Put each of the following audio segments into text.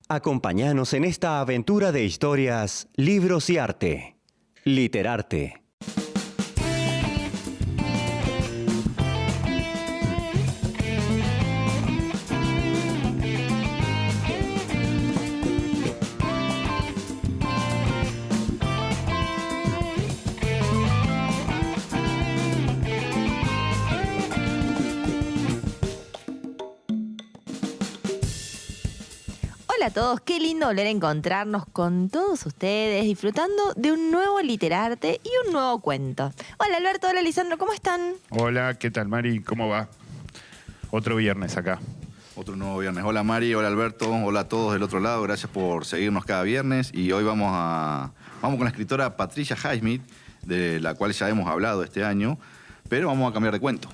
Acompáñanos en esta aventura de historias, libros y arte. Literarte. Hola a todos, qué lindo volver a encontrarnos con todos ustedes, disfrutando de un nuevo Literarte y un nuevo cuento. Hola Alberto, hola Lisandro, ¿cómo están? Hola, ¿qué tal Mari? ¿Cómo va? Otro viernes acá. Otro nuevo viernes. Hola Mari, hola Alberto, hola a todos del otro lado. Gracias por seguirnos cada viernes. Y hoy vamos con la escritora Patricia Highsmith, de la cual ya hemos hablado este año, pero vamos a cambiar de cuento.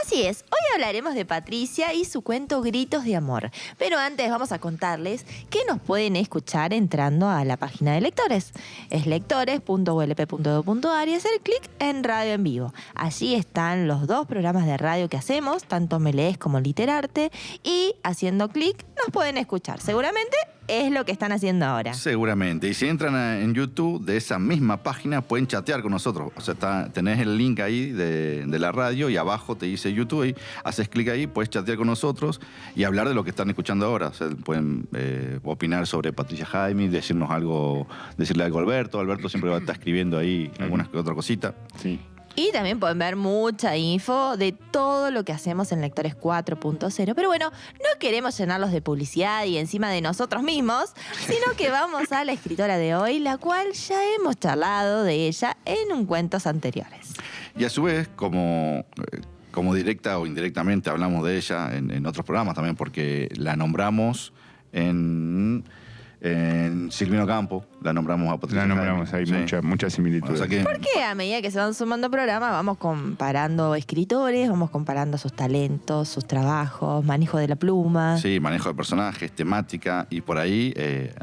Así es, hoy hablaremos de Patricia y su cuento Gritos de Amor. Pero antes vamos a contarles que nos pueden escuchar entrando a la página de lectores. Es lectores.ulp.edu.ar y hacer clic en Radio en Vivo. Allí están los dos programas de radio que hacemos, tanto Me Lees como Literarte, y haciendo clic nos pueden escuchar. Seguramente es lo que están haciendo ahora. Seguramente. Y si entran en YouTube, de esa misma página pueden chatear con nosotros. O sea, tenés el link ahí de la radio y abajo te dice YouTube. Y haces clic ahí, puedes chatear con nosotros y hablar de lo que están escuchando ahora. O sea, pueden opinar sobre Patricia Highsmith, decirnos algo, decirle algo a Alberto. Alberto siempre va a estar escribiendo ahí alguna que otra cosita. Sí. Y también pueden ver mucha info de todo lo que hacemos en Lectores 4.0. Pero bueno, no queremos llenarlos de publicidad y encima de nosotros mismos, sino que vamos a la escritora de hoy, la cual ya hemos charlado de ella en cuentos anteriores. Y a su vez, como directa o indirectamente hablamos de ella en otros programas también, porque la nombramos en Silvino Campo, la nombramos a Patricia. La nombramos, hay sí. muchas similitudes. O sea que, Porque a medida que se van sumando programas, vamos comparando escritores, vamos comparando sus talentos, sus trabajos, manejo de la pluma. sí, manejo de personajes, temática, y por ahí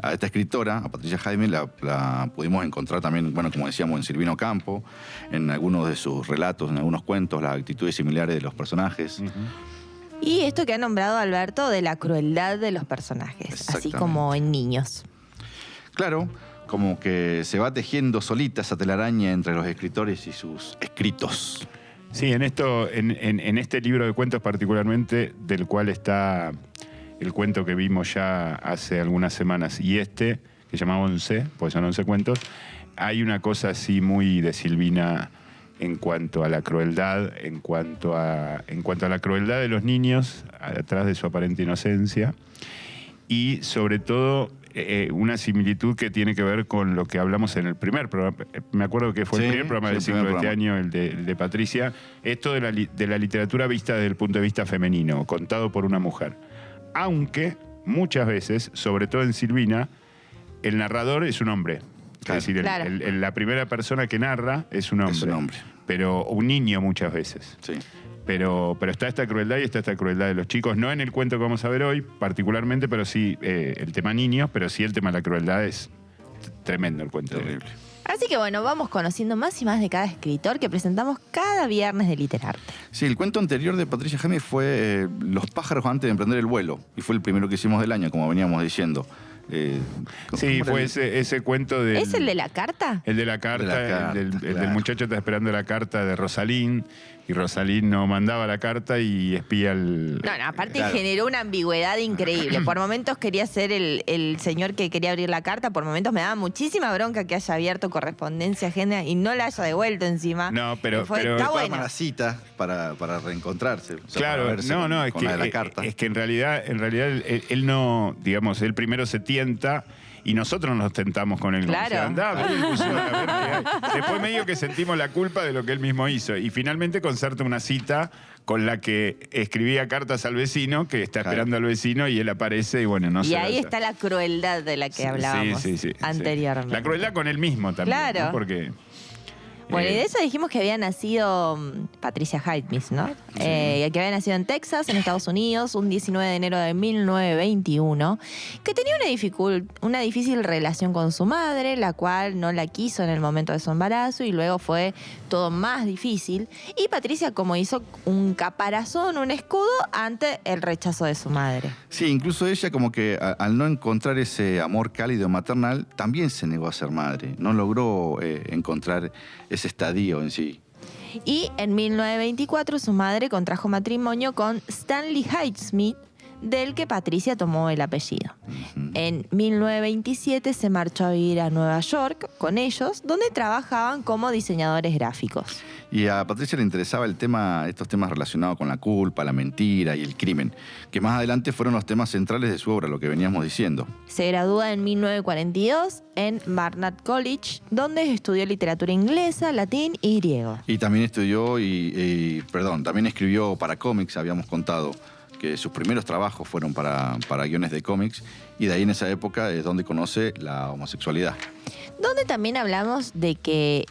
a esta escritora, a Patricia Highsmith, la pudimos encontrar también, bueno, como decíamos, en Silvino Campo, en algunos de sus relatos, en algunos cuentos, las actitudes similares de los personajes. Y esto que ha nombrado Alberto de la crueldad de los personajes, así como en Niños. Claro, como que se va tejiendo solita esa telaraña entre los escritores y sus escritos. Sí, en este libro de cuentos particularmente, del cual está el cuento que vimos ya hace algunas semanas, y que se llama 11, porque son 11 cuentos, hay una cosa así muy de Silvina en cuanto a la crueldad, en cuanto a la crueldad de los niños, atrás de su aparente inocencia, y sobre todo una similitud que tiene que ver con lo que hablamos en el primer programa. Me acuerdo que fue el primer programa del ciclo de este año, el de Patricia. Esto de la literatura vista desde el punto de vista femenino, contado por una mujer. Aunque muchas veces, sobre todo en Silvina, el narrador es un hombre. Claro. Es decir, Claro. la primera persona que narra es un hombre. Es un hombre. Pero un niño muchas veces. Sí. Pero está esta crueldad y está esta crueldad de los chicos, no en el cuento que vamos a ver hoy particularmente, pero sí el tema niños, pero sí el tema de la crueldad es tremendo el cuento. Terrible. Así que bueno, vamos conociendo más y más de cada escritor que presentamos cada viernes de Literarte. Sí, el cuento anterior de Patricia Highsmith fue Los pájaros antes de emprender el vuelo, y fue el primero que hicimos del año, como veníamos diciendo. Sí, fue ese cuento del... ¿Es el de la carta? El de la carta, el del claro. muchacho está esperando la carta de Rosalín, y Rosalín no mandaba la carta y espía el... No, aparte Claro. generó una ambigüedad increíble. Por momentos quería ser el señor que quería abrir la carta, por momentos me daba muchísima bronca que haya abierto correspondencia ajena y no la haya devuelto encima. No, pero Está Para bueno. la cita, para reencontrarse. O sea, para Claro, verse es con la de la carta. que en realidad él no, digamos, él primero se tienta y nosotros nos tentamos con él. Claro. O sea, andá, abrí el buzón, a ver qué hay. Después medio que sentimos la culpa de lo que él mismo hizo y finalmente concerta una cita con la que escribía cartas al vecino, que está esperando al vecino y él aparece y bueno, no sé. Y ahí está la crueldad de la que hablábamos Sí. anteriormente. La crueldad con él mismo también. Claro. ¿No? Porque Bueno, y de eso dijimos que había nacido Patricia Highsmith, ¿no? Que había nacido en Texas, en Estados Unidos, un 19 de enero de 1921, que tenía una difícil relación con su madre, la cual no la quiso en el momento de su embarazo y luego fue todo más difícil. Y Patricia como hizo un caparazón, un escudo ante el rechazo de su madre. Sí, incluso ella como que al no encontrar ese amor cálido maternal, también se negó a ser madre. No logró encontrar ese estadio en sí. Y en 1924 su madre contrajo matrimonio con Stanley Highsmith, del que Patricia tomó el apellido. En 1927 se marchó a vivir a Nueva York con ellos, donde trabajaban como diseñadores gráficos. Y a Patricia le interesaba estos temas relacionados con la culpa, la mentira y el crimen, que más adelante fueron los temas centrales de su obra, lo que veníamos diciendo. Se gradúa en 1942 en Barnard College, donde estudió literatura inglesa, latín y griego. Y también estudió también escribió para cómics, habíamos contado que sus primeros trabajos fueron para guiones de cómics, y de ahí en esa época es donde conoce la homosexualidad. Donde también hablamos de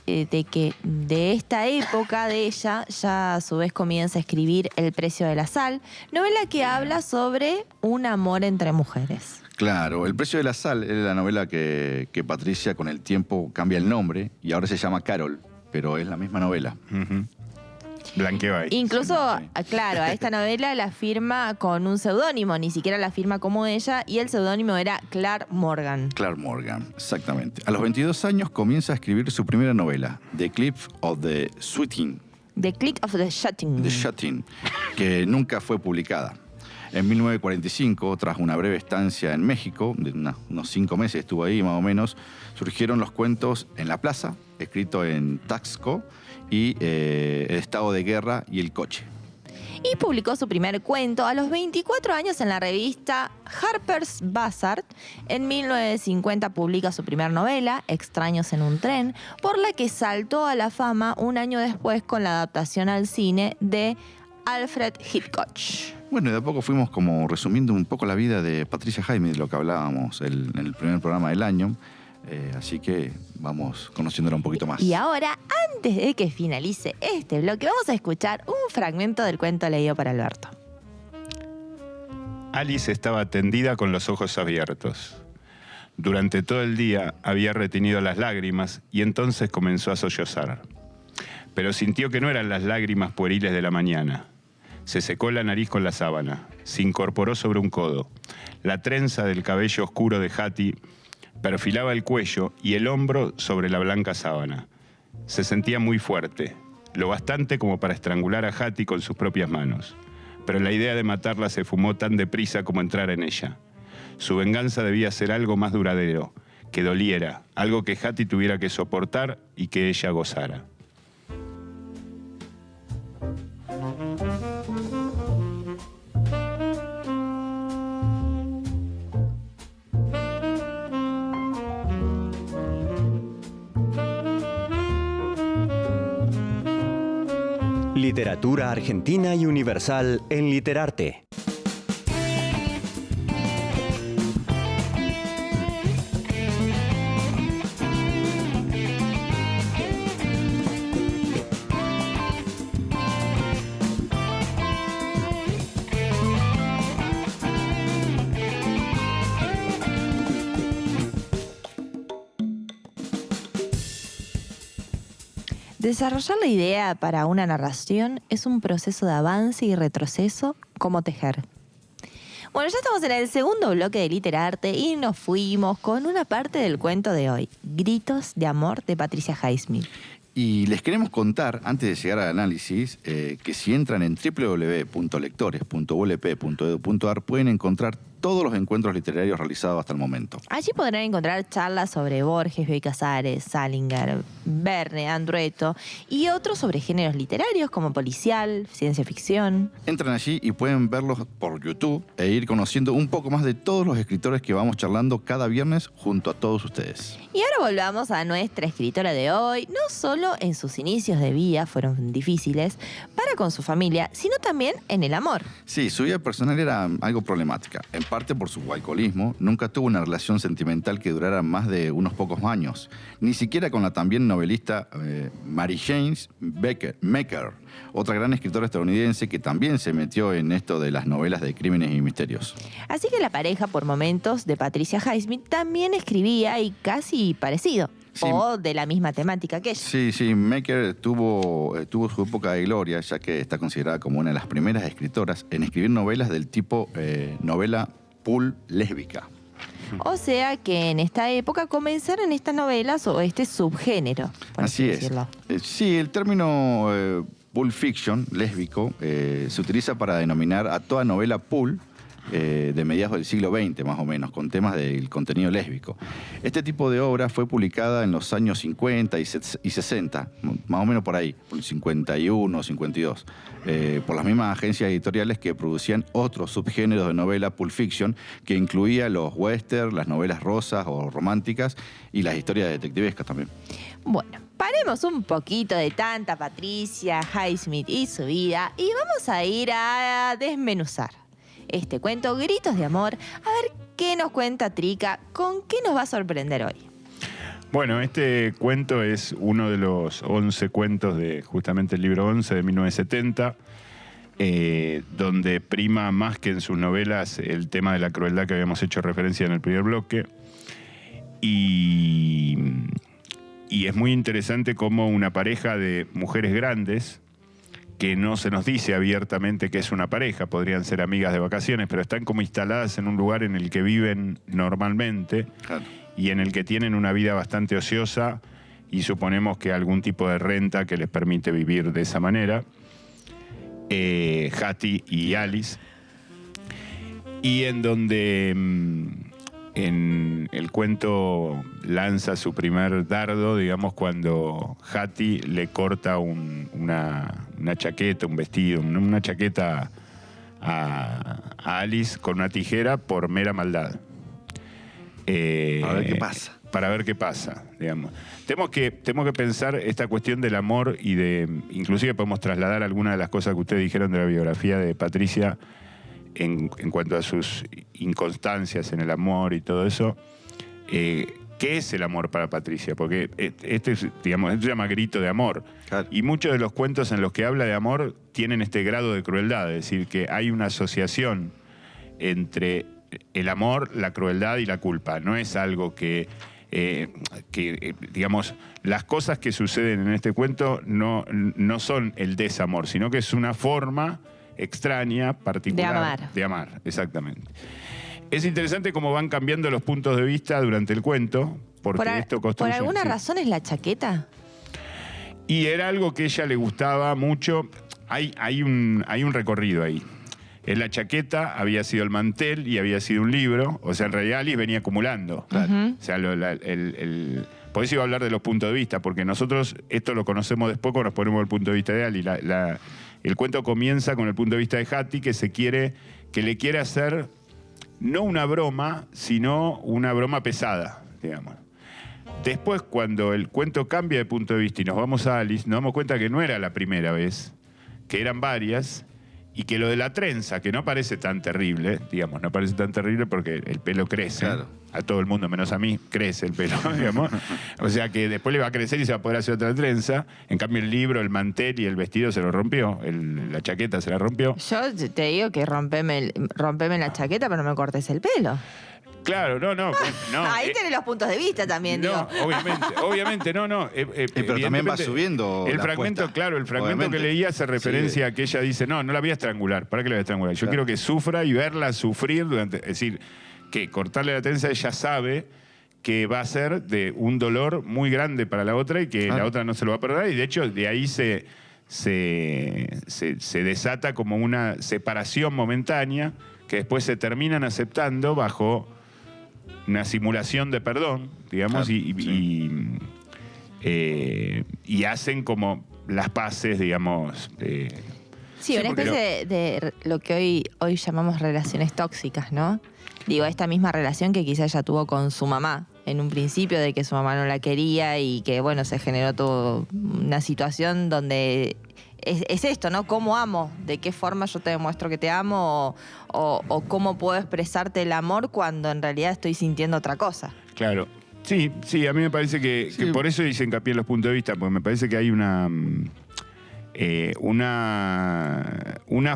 esta época de ella, ya a su vez comienza a escribir El precio de la sal, novela que habla sobre un amor entre mujeres. Claro, El precio de la sal es la novela que Patricia con el tiempo cambia el nombre y ahora se llama Carol, pero es la misma novela. Blanqueo ahí. Incluso, Sí. claro, a esta novela la firma con un seudónimo, ni siquiera la firma como ella, y el seudónimo era Clark Morgan. Clark Morgan, exactamente. A los 22 años comienza a escribir su primera novela, The Cliff of the Shooting, The Click of the Shutting. que nunca fue publicada. En 1945, tras una breve estancia en México, de unos 5 meses estuvo ahí más o menos, surgieron los cuentos En la plaza, escrito en Taxco, y El estado de guerra y El coche. Y publicó su primer cuento a los 24 años en la revista Harper's Bazaar. En 1950 publica su primera novela, Extraños en un tren, por la que saltó a la fama un año después con la adaptación al cine de Alfred Hitchcock. Bueno, y de a poco fuimos como resumiendo un poco la vida de Patricia Highsmith, de lo que hablábamos en el primer programa del año. Así que vamos conociéndola un poquito más. Y ahora, antes de que finalice este bloque, vamos a escuchar un fragmento del cuento leído por Alberto. Alice estaba tendida con los ojos abiertos. Durante todo el día había retenido las lágrimas y entonces comenzó a sollozar. Pero sintió que no eran las lágrimas pueriles de la mañana. Se secó la nariz con la sábana, se incorporó sobre un codo. La trenza del cabello oscuro de Hattie perfilaba el cuello y el hombro sobre la blanca sábana. Se sentía muy fuerte, lo bastante como para estrangular a Hattie con sus propias manos. Pero la idea de matarla se fumó tan deprisa como entrar en ella. Su venganza debía ser algo más duradero, que doliera, algo que Hattie tuviera que soportar y que ella gozara. Literatura argentina y universal en Literarte. Desarrollar la idea para una narración es un proceso de avance y retroceso como tejer. Bueno, ya estamos en el segundo bloque de Literarte y nos fuimos con una parte del cuento de hoy, Gritos de amor de Patricia Highsmith. Y les queremos contar, antes de llegar al análisis, que si entran en www.lectores.ulp.edu.ar pueden encontrar todos los encuentros literarios realizados hasta el momento. Allí podrán encontrar charlas sobre Borges, Bioy Casares, Salinger, Verne, Andrueto y otros sobre géneros literarios como policial, ciencia ficción. Entran allí y pueden verlos por YouTube e ir conociendo un poco más de todos los escritores que vamos charlando cada viernes junto a todos ustedes. Y ahora volvamos a nuestra escritora de hoy. No solo en sus inicios de vida fueron difíciles para con su familia, sino también en el amor. Sí, su vida personal era algo problemática. parte por su alcoholismo, nunca tuvo una relación sentimental que durara más de unos pocos años, ni siquiera con la también novelista Mary James Maker, otra gran escritora estadounidense que también se metió en esto de las novelas de crímenes y misterios. Así que la pareja, por momentos, de Patricia Highsmith también escribía y casi parecido. Sí. O de la misma temática que ella. Sí, Maker tuvo su época de gloria, ya que está considerada como una de las primeras escritoras en escribir novelas del tipo novela pulp lésbica. O sea que en esta época comenzaron estas novelas o este subgénero, por Así es. decirlo. Sí, el término pulp fiction, lésbico, se utiliza para denominar a toda novela pulp de mediados del siglo XX, más o menos, con temas del contenido lésbico. Este tipo de obra fue publicada en los años 50 y 60, más o menos por ahí, por el 51, 52, por las mismas agencias editoriales que producían otros subgéneros de novela pulp fiction, que incluía los westerns, las novelas rosas o románticas y las historias detectivescas también. Bueno, paremos un poquito de tanta Patricia Highsmith y su vida y vamos a ir a desmenuzar este cuento Gritos de Amor, a ver qué nos cuenta Trica, con qué nos va a sorprender hoy. Bueno, este cuento es uno de los 11 cuentos de justamente el libro 11 de 1970, donde prima más que en sus novelas el tema de la crueldad que habíamos hecho referencia en el primer bloque. Y es muy interesante cómo una pareja de mujeres grandes, que no se nos dice abiertamente que es una pareja, podrían ser amigas de vacaciones, pero están como instaladas en un lugar en el que viven normalmente. Claro. Y en el que tienen una vida bastante ociosa y suponemos que algún tipo de renta que les permite vivir de esa manera. Hattie y Alice. Y en donde en el cuento lanza su primer dardo, digamos, cuando Hattie le corta una chaqueta, un vestido, una chaqueta a Alice con una tijera por mera maldad. A ver qué pasa. Para ver qué pasa, digamos. Tenemos que pensar esta cuestión del amor y inclusive podemos trasladar algunas de las cosas que ustedes dijeron de la biografía de Patricia en cuanto a sus inconstancias en el amor y todo eso. ¿Qué es el amor para Patricia? Porque este se llama Grito de Amor. Claro. Y muchos de los cuentos en los que habla de amor tienen este grado de crueldad, es decir, que hay una asociación entre el amor, la crueldad y la culpa. No es algo que digamos, las cosas que suceden en este cuento no son el desamor, sino que es una forma extraña, particular de amar, exactamente. Es interesante cómo van cambiando los puntos de vista durante el cuento, porque esto construye... ¿Por alguna razón es la chaqueta? Y era algo que a ella le gustaba mucho. Hay un recorrido ahí. En la chaqueta había sido el mantel y había sido un libro. O sea, en realidad Alice venía acumulando. Claro. O sea, por eso iba a hablar de los puntos de vista, porque nosotros esto lo conocemos después cuando nos ponemos el punto de vista de Alice. El cuento comienza con el punto de vista de Hattie, que le quiere hacer no una broma, sino una broma pesada, digamos. Después, cuando el cuento cambia de punto de vista y nos vamos a Alice, nos damos cuenta que no era la primera vez, que eran varias, y que lo de la trenza, que no parece tan terrible, digamos, no parece tan terrible porque el pelo crece. Claro. A todo el mundo, menos a mí, crece el pelo, digamos. O sea que después le va a crecer y se va a poder hacer otra trenza. En cambio, el libro, el mantel y el vestido se lo rompió. La chaqueta se la rompió. Yo te digo que rompeme la chaqueta, pero no me cortes el pelo. Claro, no. Ahí tenés los puntos de vista también, no, digo. obviamente, no. Pero también va subiendo el la fragmento, apuesta. claro, el fragmento Obviamente. que leía hace referencia a que ella dice, no la voy a estrangular. ¿Para qué la voy a estrangular? Yo quiero que sufra y verla sufrir durante... Es decir, que cortarle la trenza ella sabe que va a ser de un dolor muy grande para la otra y que la otra no se lo va a perdonar. Y de hecho, de ahí se desata como una separación momentánea que después se terminan aceptando bajo una simulación de perdón, digamos, y hacen como las paces, digamos. Sí, una especie de lo que hoy llamamos relaciones tóxicas, ¿no? Digo, esta misma relación que quizá ella tuvo con su mamá en un principio, de que su mamá no la quería y que, bueno, se generó toda una situación donde es esto, ¿no? ¿Cómo amo? ¿De qué forma yo te demuestro que te amo? O cómo puedo expresarte el amor cuando en realidad estoy sintiendo otra cosa. Claro. Sí, a mí me parece que por eso hice hincapié en los puntos de vista, porque me parece que hay una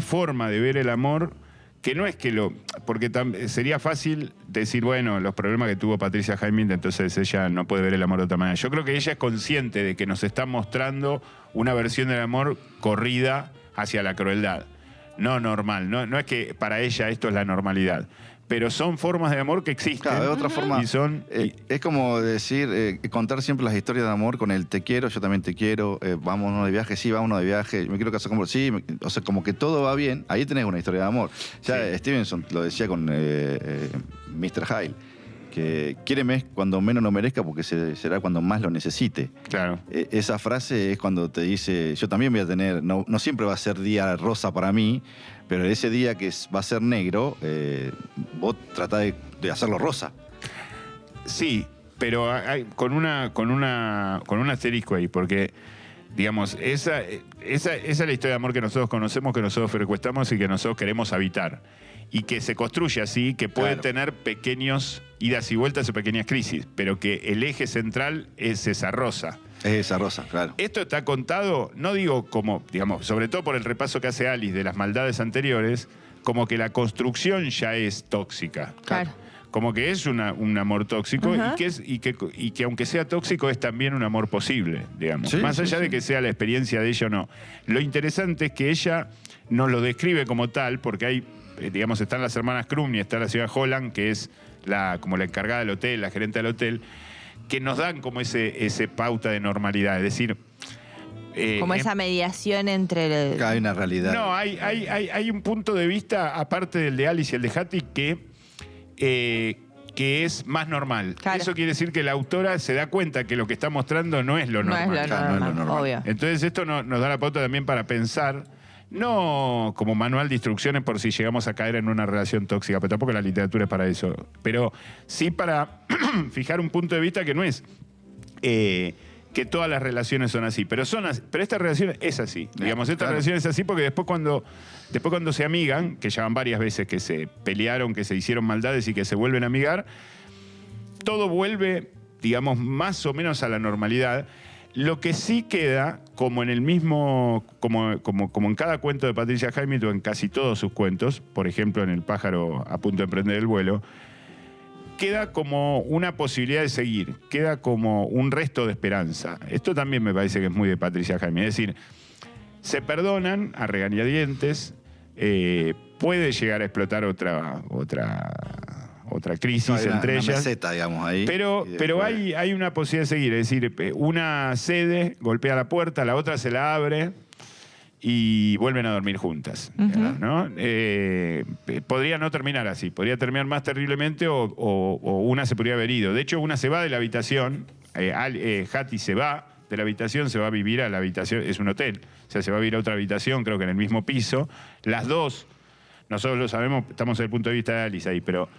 forma de ver el amor que no es que porque sería fácil decir, bueno, los problemas que tuvo Patricia Highsmith, entonces ella no puede ver el amor de otra manera. Yo creo que ella es consciente de que nos está mostrando una versión del amor corrida hacia la crueldad. No normal, no es que para ella esto es la normalidad. Pero son formas de amor que existen. Claro, de otra forma. Y son, es como decir, contar siempre las historias de amor con el te quiero, yo también te quiero, vámonos de viaje, sí, vámonos de viaje, me quiero casar con vos, sí, o sea, como que todo va bien, ahí tenés una historia de amor. Ya Stevenson lo decía con Mr. Hyde, que quiéreme cuando menos lo merezca porque será cuando más lo necesite. Claro. Esa frase es cuando te dice, yo también voy a tener, no siempre va a ser día rosa para mí, pero ese día que va a ser negro, vos tratá de hacerlo rosa. Sí, pero con un asterisco ahí, porque, digamos, esa es la historia de amor que nosotros conocemos, que nosotros frecuentamos y que nosotros queremos habitar. Y que se construye así, que puede tener pequeños idas y vueltas o pequeñas crisis, pero que el eje central es esa rosa. Es esa rosa, claro. Esto está contado, no digo como, digamos, sobre todo por el repaso que hace Alice de las maldades anteriores, como que la construcción ya es tóxica. Claro. Como que es un amor tóxico y que aunque sea tóxico es también un amor posible, digamos. Sí, Más allá de que sea la experiencia de ella o no. Lo interesante es que ella nos lo describe como tal, porque hay, digamos, están las hermanas Crumb y está la señora Holland, que es como la encargada del hotel, la gerente del hotel, que nos dan como ese pauta de normalidad. Es decir, como esa mediación entre... Hay una realidad. No, hay un punto de vista, aparte del de Alice y el de Hattie, que es más normal. Claro. Eso quiere decir que la autora se da cuenta que lo que está mostrando no es lo normal. No es lo normal, obvio. Entonces esto nos da la pauta también para pensar, no como manual de instrucciones por si llegamos a caer en una relación tóxica, pero tampoco la literatura es para eso, pero sí para fijar un punto de vista que no es que todas las relaciones son así, pero esta relación es así. Digamos, esta relación es así porque después cuando se amigan, que ya van varias veces que se pelearon, que se hicieron maldades y que se vuelven a amigar, todo vuelve, digamos, más o menos a la normalidad. Lo que sí queda, como en el mismo, como en cada cuento de Patricia Highsmith o en casi todos sus cuentos, por ejemplo en El pájaro a punto de emprender el vuelo, queda como una posibilidad de seguir, queda como un resto de esperanza. Esto también me parece que es muy de Patricia Highsmith. Es decir, se perdonan a regañadientes, puede llegar a explotar otra crisis entre ellas. Una meseta, digamos, ahí. Pero hay una posibilidad de seguir. Es decir, una cede, golpea la puerta, la otra se la abre y vuelven a dormir juntas. ¿No? Podría no terminar así, podría terminar más terriblemente o una se podría haber ido. De hecho, una se va de la habitación, Hattie se va de la habitación, se va a vivir a la habitación, es un hotel, o sea, se va a vivir a otra habitación, creo que en el mismo piso. Las dos, nosotros lo sabemos, estamos desde el punto de vista de Alice ahí, pero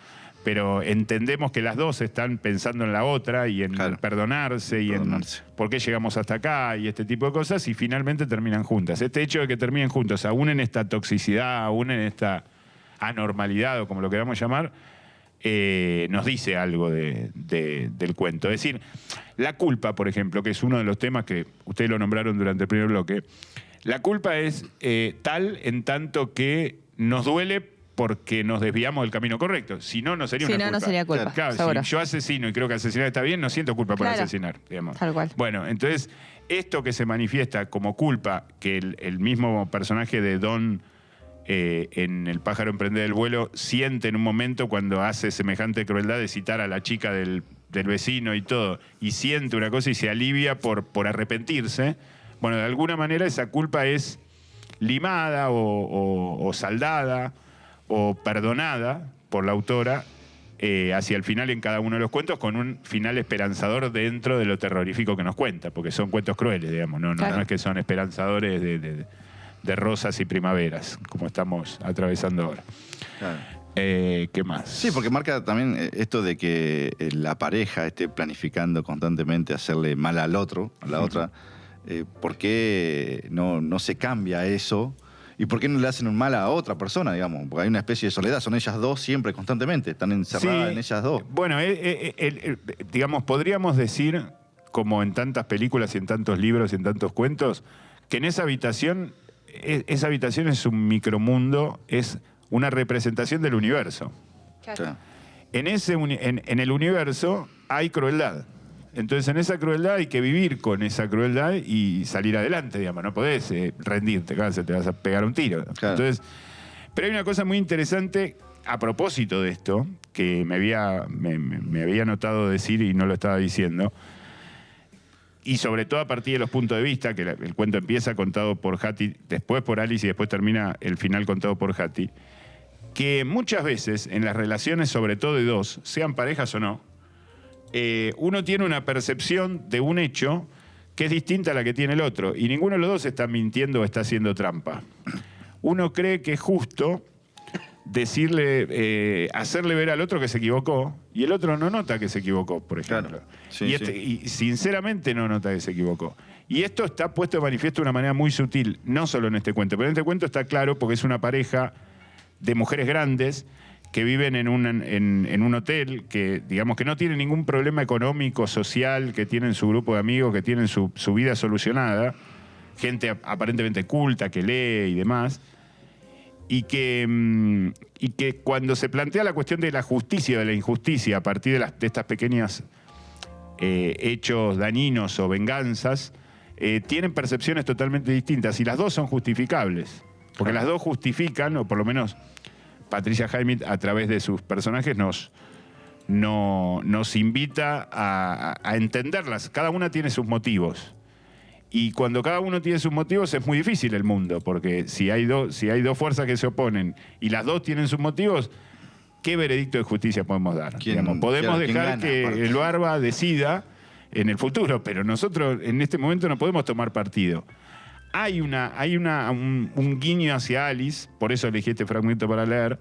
entendemos que las dos están pensando en la otra y en perdonarse y en por qué llegamos hasta acá y este tipo de cosas, y finalmente terminan juntas. Este hecho de que terminen juntos, aún en esta toxicidad, aún en esta anormalidad o como lo queramos llamar, nos dice algo del cuento. Es decir, la culpa, por ejemplo, que es uno de los temas que ustedes lo nombraron durante el primer bloque, la culpa es tal en tanto que nos duele porque nos desviamos del camino correcto. Si no, no sería una culpa. Si no, no sería culpa. Claro, si yo asesino y creo que asesinar está bien, no siento culpa por asesinar. Digamos. Tal cual. Bueno, entonces, esto que se manifiesta como culpa, que el mismo personaje de Don en El pájaro emprende el vuelo siente en un momento cuando hace semejante crueldad de citar a la chica del vecino y todo, y siente una cosa y se alivia por arrepentirse, bueno, de alguna manera esa culpa es limada o saldada o perdonada por la autora hacia el final en cada uno de los cuentos, con un final esperanzador dentro de lo terrorífico que nos cuenta, porque son cuentos crueles, digamos, no es que son esperanzadores de rosas y primaveras, como estamos atravesando ahora. Claro. ¿Qué más? Sí, porque marca también esto de que la pareja esté planificando constantemente hacerle mal al otro, a la otra. ¿por qué no se cambia eso? ¿Y por qué no le hacen un mal a otra persona, digamos? Porque hay una especie de soledad, son ellas dos siempre, constantemente, están encerradas en ellas dos. Bueno, digamos, podríamos decir, como en tantas películas y en tantos libros y en tantos cuentos, que en esa habitación es un micromundo, es una representación del universo. Claro. En el universo hay crueldad. Entonces, en esa crueldad hay que vivir con esa crueldad y salir adelante, digamos. No podés rendirte, te vas a pegar un tiro. Claro. Entonces, pero hay una cosa muy interesante a propósito de esto, que me había notado decir y no lo estaba diciendo, y sobre todo a partir de los puntos de vista, que el cuento empieza contado por Hattie, después por Alice y después termina el final contado por Hattie, que muchas veces en las relaciones, sobre todo de dos, sean parejas o no, uno tiene una percepción de un hecho que es distinta a la que tiene el otro, y ninguno de los dos está mintiendo o está haciendo trampa. Uno cree que es justo decirle, hacerle ver al otro que se equivocó, y el otro no nota que se equivocó, por ejemplo. Claro. Sí, Y sinceramente no nota que se equivocó. Y esto está puesto de manifiesto de una manera muy sutil, no solo en este cuento, pero en este cuento está claro porque es una pareja de mujeres grandes que viven en un hotel, que digamos que no tienen ningún problema económico, social, que tienen su grupo de amigos, que tienen su vida solucionada, gente aparentemente culta, que lee y demás, y que cuando se plantea la cuestión de la justicia o de la injusticia a partir de estas pequeñas hechos dañinos o venganzas, tienen percepciones totalmente distintas, y las dos son justificables, porque las dos justifican, o por lo menos Patricia Highsmith, a través de sus personajes, nos invita a entenderlas. Cada una tiene sus motivos. Y cuando cada uno tiene sus motivos es muy difícil el mundo, porque si hay dos fuerzas que se oponen y las dos tienen sus motivos, ¿qué veredicto de justicia podemos dar? Podemos dejar que el Barba decida en el futuro, pero nosotros en este momento no podemos tomar partido. Hay un guiño hacia Alice, por eso elegí este fragmento para leer,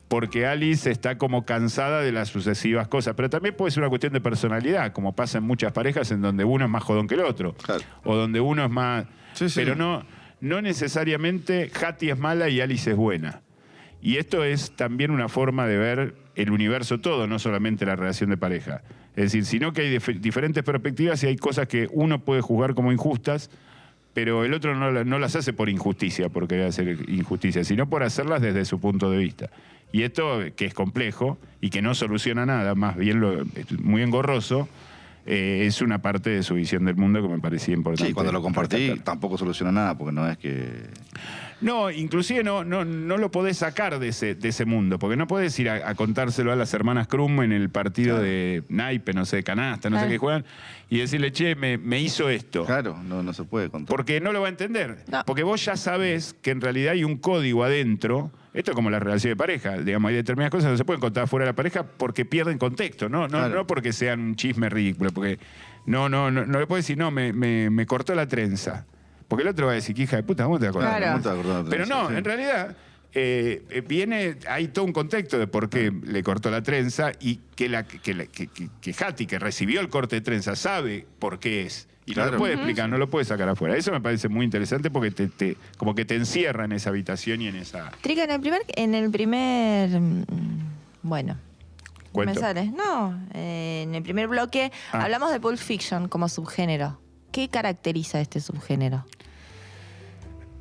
porque Alice está como cansada de las sucesivas cosas, pero también puede ser una cuestión de personalidad, como pasa en muchas parejas en donde uno es más jodón que el otro, Claro. o donde uno es más... Sí, sí. Pero no necesariamente Hattie es mala y Alice es buena. Y esto es también una forma de ver el universo todo, no solamente la relación de pareja. Es decir, sino que hay diferentes perspectivas y hay cosas que uno puede juzgar como injustas, pero el otro no las hace por injusticia, por querer hacer injusticia, sino por hacerlas desde su punto de vista. Y esto, que es complejo y que no soluciona nada, más bien es muy engorroso, es una parte de su visión del mundo que me parecía importante. Sí, cuando lo compartí rescatar. tampoco soluciona nada, porque no es que... No, inclusive no lo podés sacar de ese mundo, porque no podés ir a contárselo a las hermanas Krum en el partido de naipe, no sé, de canasta, no sé qué juegan, y decirle, che, me hizo esto. Claro, no se puede contar. Porque no lo va a entender. No. Porque vos ya sabés que en realidad hay un código adentro. Esto es como la relación de pareja. Digamos, hay determinadas cosas que no se pueden contar fuera de la pareja porque pierden contexto, ¿no? Claro. No porque sean un chisme ridículo. Porque no le puedes decir, no, me cortó la trenza. Porque el otro va a decir, que hija de puta, ¿cómo te acordás? Claro. No te acordás, Pero no, sí. en realidad hay todo un contexto de por qué le cortó la trenza y que Hattie, que recibió el corte de trenza, sabe por qué es. Y no Claro. lo puede explicar, no lo puede sacar afuera. Eso me parece muy interesante porque como que te encierra en esa habitación y en esa... Trica, en el primer bueno, Cuento. ¿me sale? No, en el primer bloque hablamos de Pulp Fiction como subgénero. ¿Qué caracteriza este subgénero?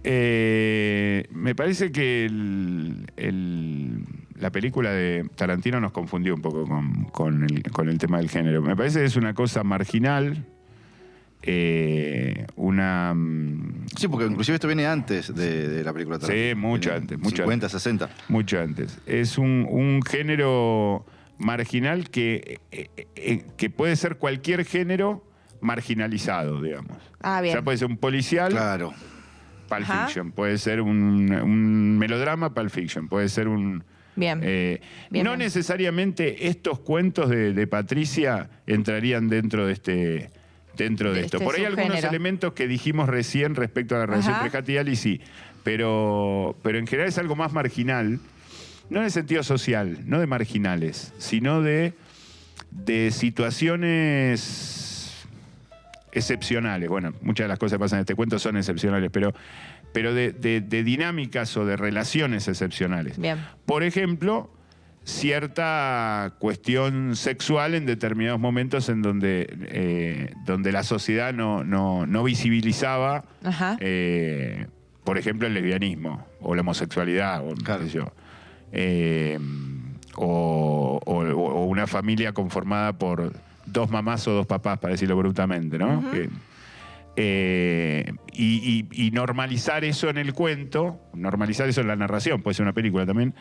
Me parece que la película de Tarantino nos confundió un poco con el tema del género. Me parece que es una cosa marginal, Sí, porque inclusive esto viene antes de la película. Sí, mucho Viene antes, mucho 50, antes. 60. Mucho antes. Es un género marginal que puede ser cualquier género marginalizado, digamos. Ah, bien. O sea, puede ser un policial, Claro. Pulp Ajá. Fiction. Puede ser un melodrama, Pulp Fiction. Puede ser un... Bien. Bien, no bien. necesariamente estos cuentos de Patricia entrarían dentro de De esto. este Por ahí algunos subgénero. elementos que dijimos recién respecto a la relación Ajá. entre Hattie y Alice, sí. Pero en general es algo más marginal, no en el sentido social, no de marginales, sino de situaciones excepcionales. Bueno, muchas de las cosas que pasan en este cuento son excepcionales, pero de dinámicas o de relaciones excepcionales. Bien. Por ejemplo, cierta cuestión sexual en determinados momentos en donde la sociedad no visibilizaba, Ajá. por ejemplo, el lesbianismo o la homosexualidad, o, Claro. qué sé yo. O una familia conformada por 2 mamás o 2 papás, para decirlo brutamente, ¿no? Ujú. Y normalizar eso en el cuento, normalizar eso en la narración, puede ser una película también,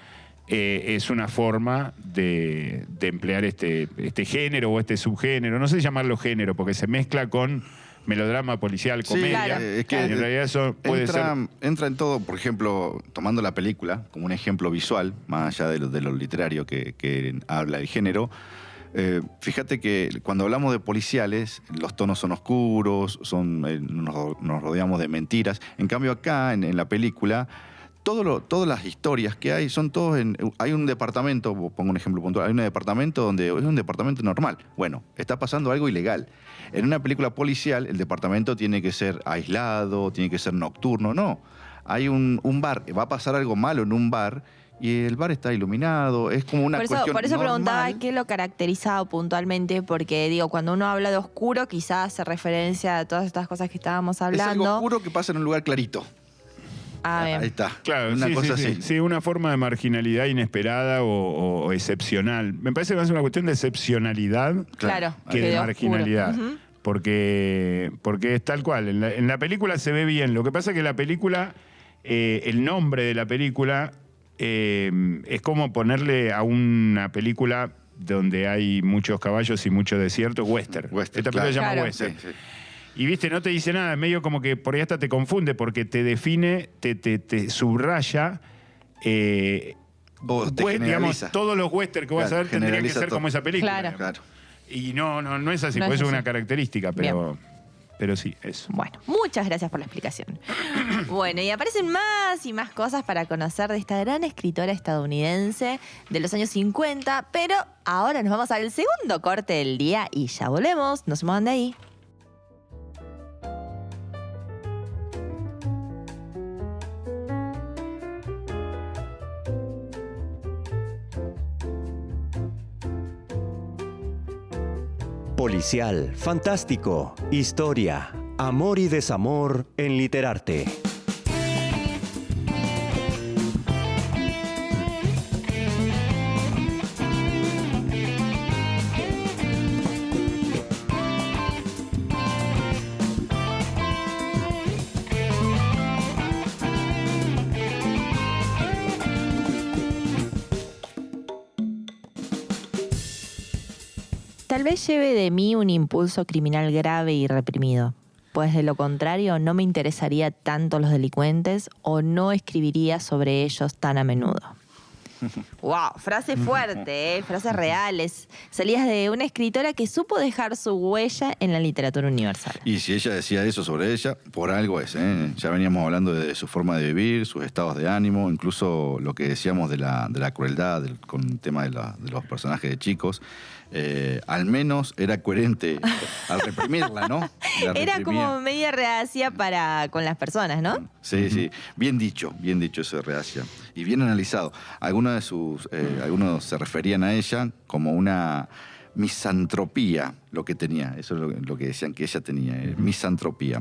es una forma de emplear este género o este subgénero, no sé llamarlo género, porque se mezcla con melodrama policial, Sí, comedia. claro. Es que en realidad eso puede ser... entra en todo, por ejemplo, tomando la película como un ejemplo visual, más allá de lo literario que habla el género. Fíjate que cuando hablamos de policiales, los tonos son oscuros, nos rodeamos de mentiras. En cambio acá, en la película, todas las historias que hay son todos hay un departamento, pongo un ejemplo puntual, hay un departamento donde es un departamento normal. Bueno, está pasando algo ilegal. En una película policial, el departamento tiene que ser aislado, tiene que ser nocturno. No, hay un bar, va a pasar algo malo en un bar y el bar está iluminado, es como una cuestión Por eso preguntaba normal. qué lo caracterizaba puntualmente, porque digo, cuando uno habla de oscuro, quizás hace referencia a todas estas cosas que estábamos Es algo hablando. oscuro que pasa en un lugar clarito. Ah, bien. Ahí está. Claro, una sí, cosa sí, así. sí. Sí, una forma de marginalidad inesperada o excepcional. Me parece que es una cuestión de excepcionalidad Claro, que de oscuro. marginalidad. Ujú. Porque es tal cual. En la película se ve bien. Lo que pasa es que la película, el nombre de la película es como ponerle a una película donde hay muchos caballos y mucho desierto, western. Western, Esta película se llama Claro. western. Sí, sí. Y viste, no te dice nada, es medio como que por ahí hasta te confunde porque te define, te subraya. O te Digamos, generaliza. todos los westerns que vas a Claro, ver tendrían que generaliza ser todo. como esa película. Claro. Claro. Y no es así, No pues es eso es una así. característica, pero sí, eso. Bueno, muchas gracias por la explicación. Bueno, y aparecen más y más cosas para conocer de esta gran escritora estadounidense de los años 50, pero ahora nos vamos al segundo corte del día y ya volvemos. No se muevan de ahí. Policial, fantástico, historia, amor y desamor en Literarte. Tal vez lleve de mí un impulso criminal grave y reprimido, pues de lo contrario no me interesaría tanto los delincuentes o no escribiría sobre ellos tan a menudo. Wow, frase fuerte, frases reales. Salías de una escritora que supo dejar su huella en la literatura universal. Y si ella decía eso sobre ella, por algo es. Ya veníamos hablando de su forma de vivir, sus estados de ánimo, incluso lo que decíamos de la crueldad con el tema de los personajes de chicos. Al menos era coherente al reprimirla, ¿no? La Era reprimía. como media reacia con las personas, ¿no? Sí, sí. Bien dicho eso de Reacia. Y bien analizado. Algunos se referían a ella como una misantropía, lo que tenía. Eso es lo que decían que ella tenía, misantropía.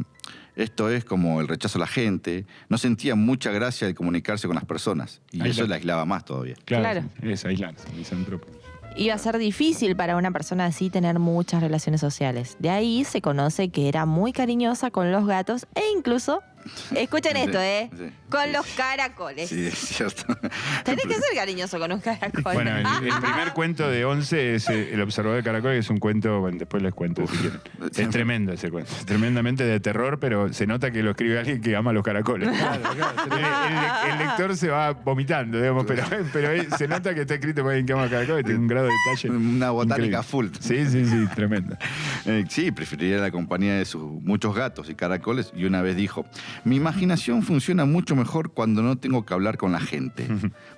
Esto es como el rechazo a la gente. No sentía mucha gracia de comunicarse con las personas. Y Ahí eso lo- la aislaba más todavía. Claro. Sí, es aislarse, misántropo. Iba a ser difícil para una persona así tener muchas relaciones sociales. De ahí se conoce que era muy cariñosa con los gatos e incluso, escuchen esto, Sí. con los caracoles. Sí, es cierto. Tenés que ser cariñoso con un caracol. Bueno, el primer cuento de 11 es El observador de caracol, que es un cuento, bueno, después les cuento si quieren. Es tremendo ese cuento, es tremendamente de terror, pero se nota que lo escribe alguien que ama los caracoles. El lector se va vomitando, digamos, pero se nota que está escrito por alguien que ama los caracoles, tiene un grado de detalle. Una botánica increíble. full. Sí, tremenda. Sí, preferiría la compañía de sus muchos gatos y caracoles. Y una vez dijo, mi imaginación funciona mucho mejor cuando no tengo que hablar con la gente.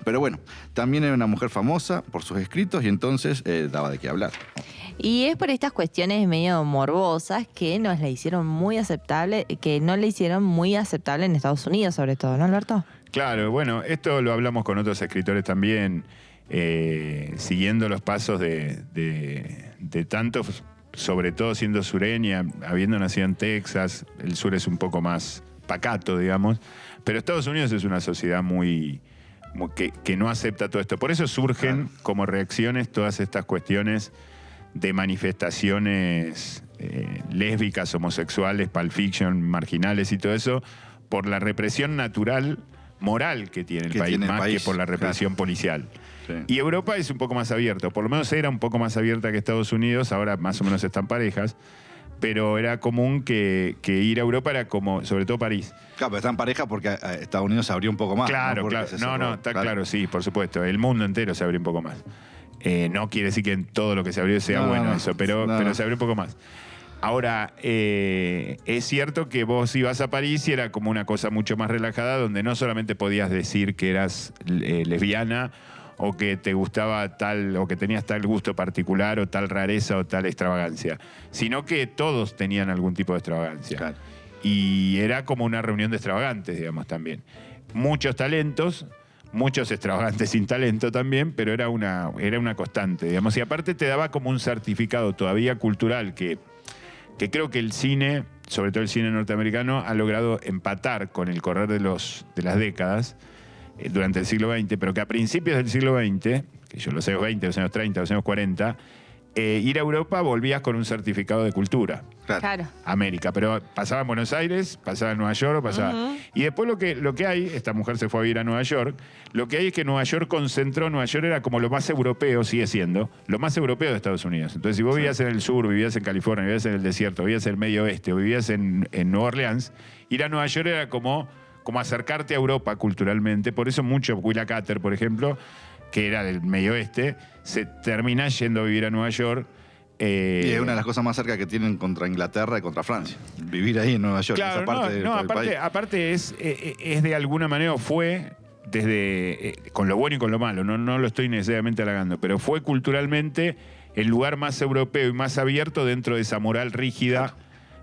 Pero bueno, también era una mujer famosa por sus escritos y entonces daba de qué hablar. Y es por estas cuestiones medio morbosas que nos la hicieron muy aceptable, que no la hicieron muy aceptable en Estados Unidos, sobre todo, ¿no, Alberto? Claro, bueno, esto lo hablamos con otros escritores también, siguiendo los pasos de tantos, sobre todo siendo sureña, habiendo nacido en Texas, el sur es un poco más pacato, digamos, pero Estados Unidos es una sociedad que no acepta todo esto. Por eso surgen como reacciones todas estas cuestiones de manifestaciones lésbicas, homosexuales, Pulp Fiction, marginales y todo eso, por la represión natural, moral que tiene el país, más que por la represión policial. Sí. Y Europa es un poco más abierto, por lo menos era un poco más abierta que Estados Unidos, ahora más o menos están parejas, pero era común que ir a Europa era como, sobre todo París. Claro, pero están pareja porque Estados Unidos se abrió un poco más. Claro, Porque claro. se cerró. No, está claro, sí, por supuesto. El mundo entero se abrió un poco más. No quiere decir que en todo lo que se abrió sea bueno eso, pero se abrió un poco más. Ahora, es cierto que vos ibas a París y era como una cosa mucho más relajada, donde no solamente podías decir que eras lesbiana o que te gustaba tal, o que tenías tal gusto particular o tal rareza o tal extravagancia, sino que todos tenían algún tipo de extravagancia. Claro. Y era como una reunión de extravagantes, digamos, también. Muchos talentos, muchos extravagantes sin talento también, pero era una constante, digamos. Y aparte te daba como un certificado todavía cultural que creo que el cine, sobre todo el cine norteamericano, ha logrado empatar con el correr de las décadas durante el siglo XX, pero que a principios del siglo XX, que yo los años 20, los años 30, los años 40, ir a Europa volvías con un certificado de cultura. Claro. América, pero pasaba en Buenos Aires, pasaba en Nueva York, pasaba. Y después lo que hay, esta mujer se fue a vivir a Nueva York, lo que hay es que Nueva York era como lo más europeo, sigue siendo, lo más europeo de Estados Unidos. Entonces, si vos vivías en el sur, vivías en California, vivías en el desierto, vivías en el medio oeste o vivías en Nueva Orleans, ir a Nueva York era como acercarte a Europa culturalmente. Por eso mucho Willa Cather, por ejemplo, que era del medio oeste, se termina yendo a vivir a Nueva York. Y es una de las cosas más cerca que tienen contra Inglaterra y contra Francia. Vivir ahí en Nueva York, claro, esa parte del país. aparte es de alguna manera, fue desde con lo bueno y con lo malo, no lo estoy necesariamente halagando, pero fue culturalmente el lugar más europeo y más abierto dentro de esa moral rígida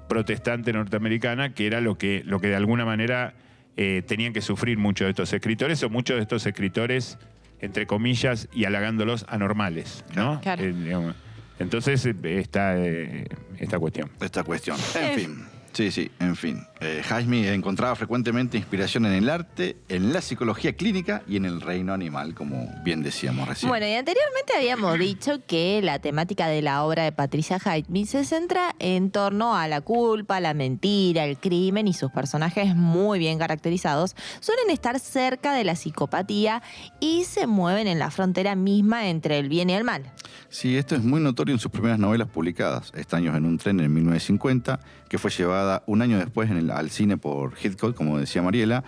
protestante norteamericana, que era lo que de alguna manera tenían que sufrir muchos de estos escritores, o muchos de estos escritores, entre comillas, y halagándolos, anormales, ¿no? Claro. Digamos. Entonces está esta cuestión. Esta cuestión. En fin. Sí, en fin. Jaime encontraba frecuentemente inspiración en el arte, en la psicología clínica y en el reino animal, como bien decíamos recién. Bueno, y anteriormente habíamos dicho que la temática de la obra de Patricia Highsmith se centra en torno a la culpa, la mentira, el crimen, y sus personajes muy bien caracterizados suelen estar cerca de la psicopatía y se mueven en la frontera misma entre el bien y el mal. Sí, esto es muy notorio en sus primeras novelas publicadas. Estaños en un tren en 1950, que fue llevada un año después al cine por Hitchcock, como decía Mariela,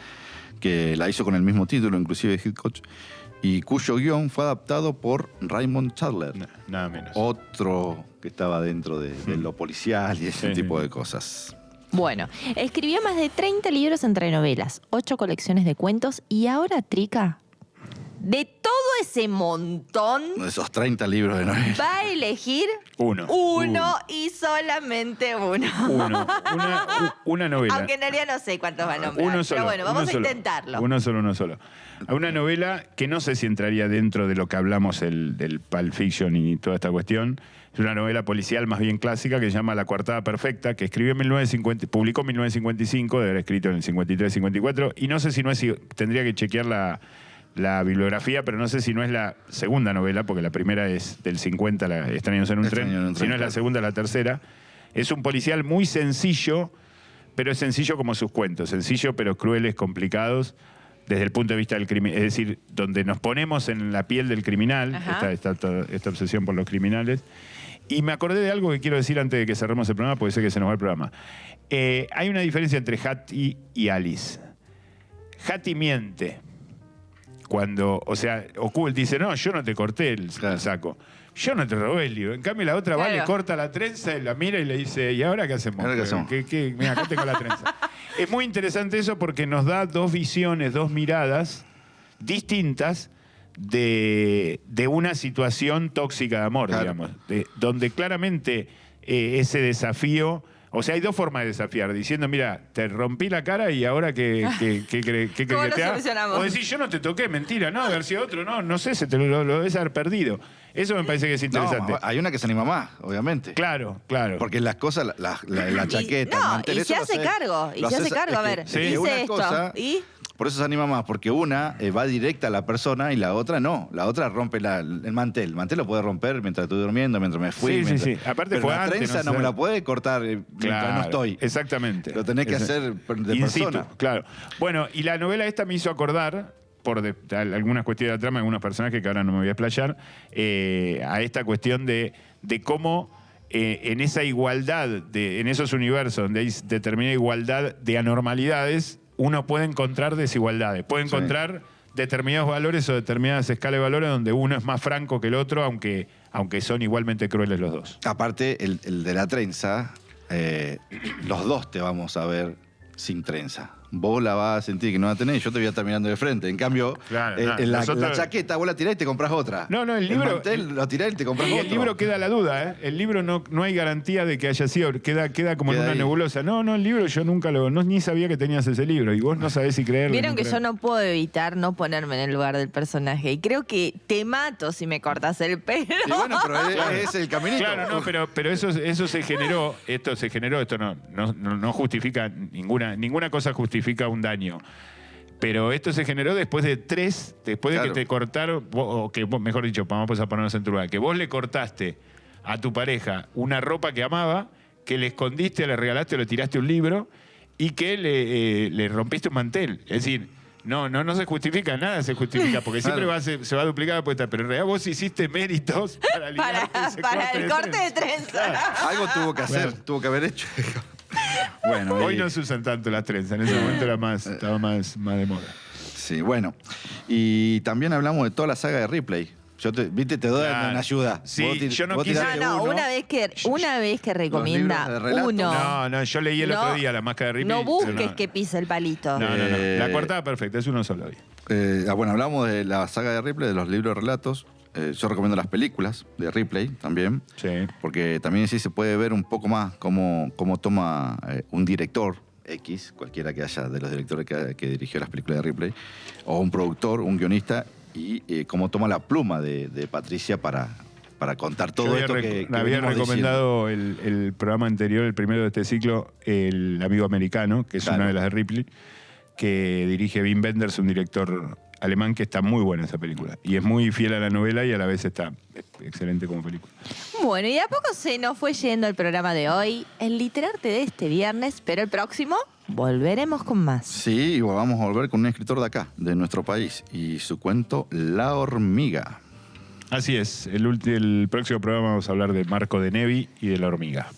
que la hizo con el mismo título, inclusive Hitchcock, y cuyo guión fue adaptado por Raymond Chandler. Nada menos. Otro que estaba dentro de lo policial y ese Sí, tipo sí. de cosas. Bueno, escribió más de 30 libros entre novelas, 8 colecciones de cuentos y ahora, Trica, de todo ese montón, De esos 30 libros de novelas. va a elegir Uno y solamente uno. Una novela. Aunque en realidad no sé cuántos va a nombrar. Uno solo, pero bueno, vamos uno a solo. intentarlo. Uno solo. Una novela que no sé si entraría dentro de lo que hablamos del Pulp Fiction y toda esta cuestión. Es una novela policial más bien clásica que se llama La Coartada Perfecta, que escribió en 1950, publicó en 1955, de haber escrito en el 53-54, y no sé si tendría que chequear la bibliografía, pero no sé si no es la segunda novela, porque la primera es del 50, Extraños en un tren, si no es la segunda, la tercera. Es un policial muy sencillo, pero es sencillo como sus cuentos, sencillo pero crueles, complicados, desde el punto de vista del crimen, es decir, donde nos ponemos en la piel del criminal, esta obsesión por los criminales. Y me acordé de algo que quiero decir antes de que cerremos el programa, porque sé que se nos va el programa. Hay una diferencia entre Hattie y Alice. Hattie miente. Cuando, Ocult dice, no, yo no te corté el saco. Yo no te robé el libro. En cambio, la otra va, le corta la trenza y la mira y le dice, ¿y ahora qué hacemos? ¿Ahora qué hacemos? Mira, acá tengo la trenza. Es muy interesante eso porque nos da dos visiones, dos miradas distintas de una situación tóxica de amor, Claro. digamos, donde claramente ese desafío... O sea, hay dos formas de desafiar, diciendo, mira, te rompí la cara y ahora ¿qué crees que ¿Cómo lo te haga? solucionamos? O decir, yo no te toqué, mentira, no, haber sido otro, no sé, se te lo debes haber perdido. Eso me parece que es interesante. No, hay una que se anima más, obviamente. Claro. Porque las cosas, la chaqueta, el No, mantel, y eso se lo hace haces- cargo. Y lo se hace haces- cargo. es A que- ver, es que hice una esto. cosa- ¿Y? Por eso se anima más, porque una va directa a la persona y la otra no. La otra rompe el mantel. El mantel lo puede romper mientras estoy durmiendo, mientras me fui. Sí, mientras- sí. Aparte pero fue la antes, trenza no no sé. me la puede cortar mientras no estoy. Exactamente. Lo tenés que hacer de In situ, persona. claro. Bueno, y la novela esta me hizo acordar, por algunas cuestiones de la trama, algunos personajes que ahora no me voy a explayar, a esta cuestión de cómo en esa igualdad, en esos universos donde hay determinada igualdad de anormalidades, uno puede encontrar desigualdades, puede Sí. encontrar determinados valores o determinadas escalas de valores donde uno es más franco que el otro, aunque son igualmente crueles los dos. Aparte, el de la trenza, los dos te vamos a ver sin trenza. Vos la vas a sentir que no la tenés, yo te voy a estar mirando de frente. En cambio, Claro, la nosotros- chaqueta vos la tirás y te compras otra. No, el libro- mantel lo tirás y te compras Y otro. el libro queda a la duda, ¿eh? El libro no hay garantía de que haya sido, queda como en Queda una ahí. nebulosa. No, el libro yo nunca ni sabía que tenías ese libro y vos no sabés si creerlo. Vieron no que yo creerlo. no puedo evitar no ponerme en el lugar del personaje. Y creo que te mato si me cortas el pelo. Y bueno, pero es el caminito. Claro, no, pero eso se generó, esto no justifica, ninguna cosa justifica un daño. Pero esto se generó después de Claro. que te cortaron, mejor dicho, vamos a ponernos en tu lugar, que vos le cortaste a tu pareja una ropa que amaba, que le escondiste, le regalaste o le tiraste un libro y que le rompiste un mantel. Es decir, no se justifica, nada se justifica, porque siempre Claro. se va a duplicar la apuesta, pero en realidad vos hiciste méritos para ligarte ese Para el corte de trenza. Algo tuvo que hacer, tuvo que haber hecho. Bueno, Hoy y- no se usan tanto las trenzas, en ese momento estaba más de moda. Sí, bueno. Y también hablamos de toda la saga de Ripley. Yo te doy Claro. una ayuda. Sí, Vos yo no vos quise- tiraste No, uno. una vez que recomienda libros de relatos. uno. No, yo leí el No, otro día La Máscara de Ripley. No busques pero no. que pise el palito. No. La cortada perfecta, es uno solo hoy. Bueno, hablamos de la saga de Ripley, de los libros de relatos. Yo recomiendo las películas de Ripley también. Sí. Porque también sí se puede ver un poco más cómo toma un director X, cualquiera que haya de los directores que dirigió las películas de Ripley, o un productor, un guionista, y cómo toma la pluma de Patricia para contar todo Yo esto que me había venimos recomendado el programa anterior, el primero de este ciclo, El Amigo Americano, que es Claro. una de las de Ripley, que dirige Wim Wenders, un director alemán que está muy buena esa película. Y es muy fiel a la novela y a la vez está excelente como película. Bueno, y de a poco se nos fue yendo el programa de hoy, el Literarte de este viernes, pero el próximo volveremos con más. Sí, y vamos a volver con un escritor de acá, de nuestro país, y su cuento La hormiga. Así es, el próximo programa vamos a hablar de Marco de Nevi y de la hormiga.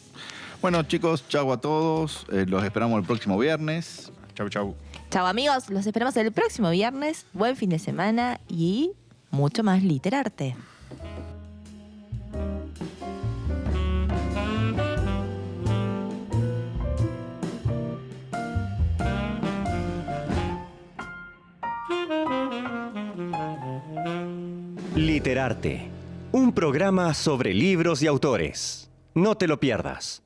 Bueno, chicos, chau a todos. Los esperamos el próximo viernes. Chau, chau. Chao amigos, los esperamos el próximo viernes. Buen fin de semana y mucho más Literarte. Literarte, un programa sobre libros y autores. No te lo pierdas.